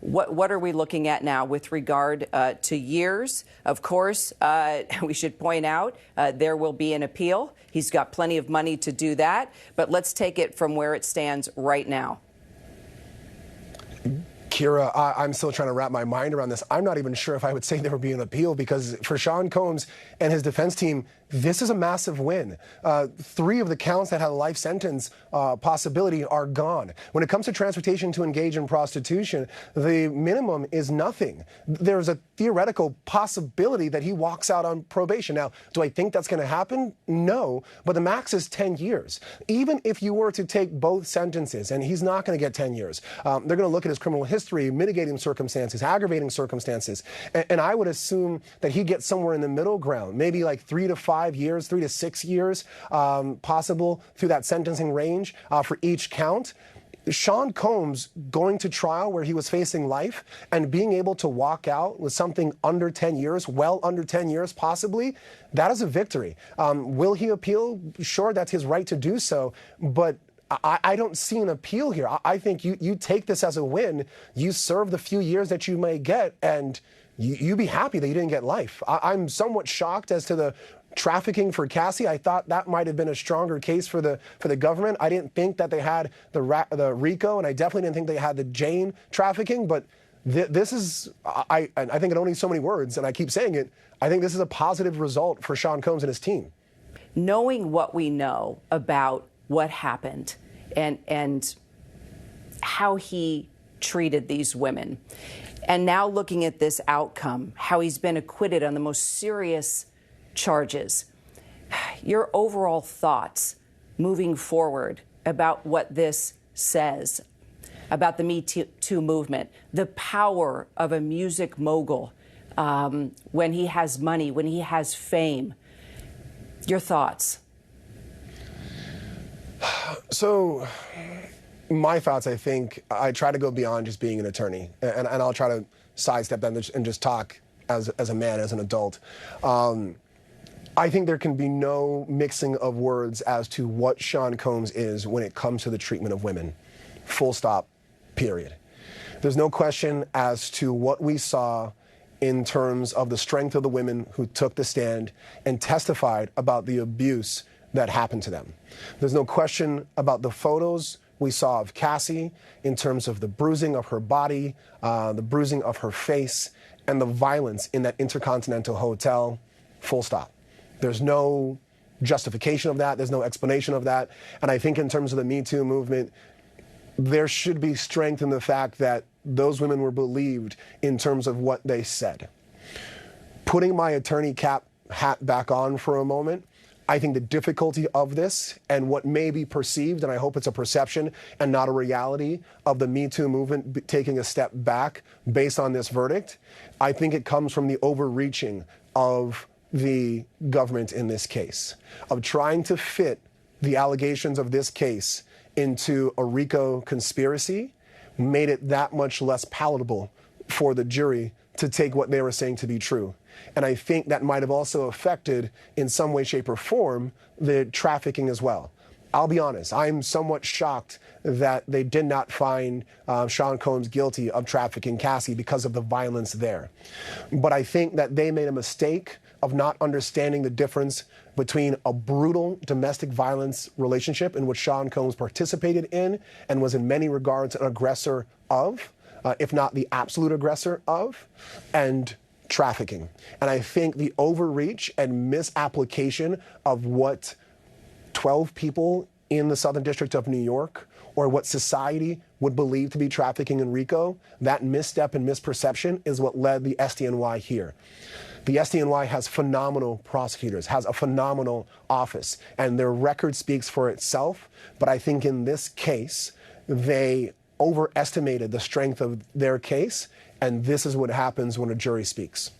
What are we looking at now with regard to years? Of course, we should point out there will be an appeal. He's got plenty of money to do that. But let's take it from where it stands right now. Kira, I'm still trying to wrap my mind around this. I'm not even sure if I would say there would be an appeal, because for Sean Combs and his defense team, this is a massive win. 3 of the counts that had a life sentence possibility are gone. When it comes to transportation to engage in prostitution, the minimum is nothing. There's a theoretical possibility that he walks out on probation. Now, do I think that's going to happen? No, but the max is 10 years. Even if you were to take both sentences, and he's not going to get 10 years, they're going to look at his criminal history, mitigating circumstances, aggravating circumstances, and I would assume that he gets somewhere in the middle ground, maybe like 3 to 5 years, 3 to 6 years possible through that sentencing range for each count. Sean Combs going to trial where he was facing life and being able to walk out with something under 10 years, well under 10 years possibly, that is a victory. Will he appeal? Sure, that's his right to do so, but I don't see an appeal here. I think you take this as a win, you serve the few years that you may get, and you be happy that you didn't get life. I'm somewhat shocked as to the trafficking for Cassie. I thought that might have been a stronger case for the government. I didn't think that they had the RICO, and I definitely didn't think they had the Jane trafficking. But this is, I think in only so many words, and I keep saying it, I think this is a positive result for Sean Combs and his team. Knowing what we know about what happened and how he treated these women, and now looking at this outcome, how he's been acquitted on the most serious charges, your overall thoughts moving forward about what this says about the Me Too movement, the power of a music mogul when he has money, when he has fame. Your thoughts? So my thoughts, I think, I try to go beyond just being an attorney, and I'll try to sidestep that and just talk as a man, as an adult. I think there can be no mixing of words as to what Sean Combs is when it comes to the treatment of women. Full stop, period. There's no question as to what we saw in terms of the strength of the women who took the stand and testified about the abuse that happened to them. There's no question about the photos we saw of Cassie in terms of the bruising of her body, the bruising of her face, and the violence in that Intercontinental Hotel. Full stop. There's no justification of that. There's no explanation of that. And I think in terms of the Me Too movement, there should be strength in the fact that those women were believed in terms of what they said. Putting my attorney hat back on for a moment, I think the difficulty of this and what may be perceived, and I hope it's a perception and not a reality, of the Me Too movement taking a step back based on this verdict, I think it comes from the overreaching of the government in this case, of trying to fit the allegations of this case into a RICO conspiracy, made it that much less palatable for the jury to take what they were saying to be true. And I think that might have also affected, in some way, shape, or form, the trafficking as well. I'll be honest, I'm somewhat shocked that they did not find Sean Combs guilty of trafficking Cassie because of the violence there. But I think that they made a mistake of not understanding the difference between a brutal domestic violence relationship in which Sean Combs participated in and was in many regards an aggressor of, if not the absolute aggressor of, and trafficking. And I think the overreach and misapplication of what 12 people in the Southern District of New York, or what society would believe to be trafficking in RICO, that misstep and misperception is what led the SDNY here. The SDNY has phenomenal prosecutors, has a phenomenal office, and their record speaks for itself. But I think in this case, they overestimated the strength of their case, and this is what happens when a jury speaks.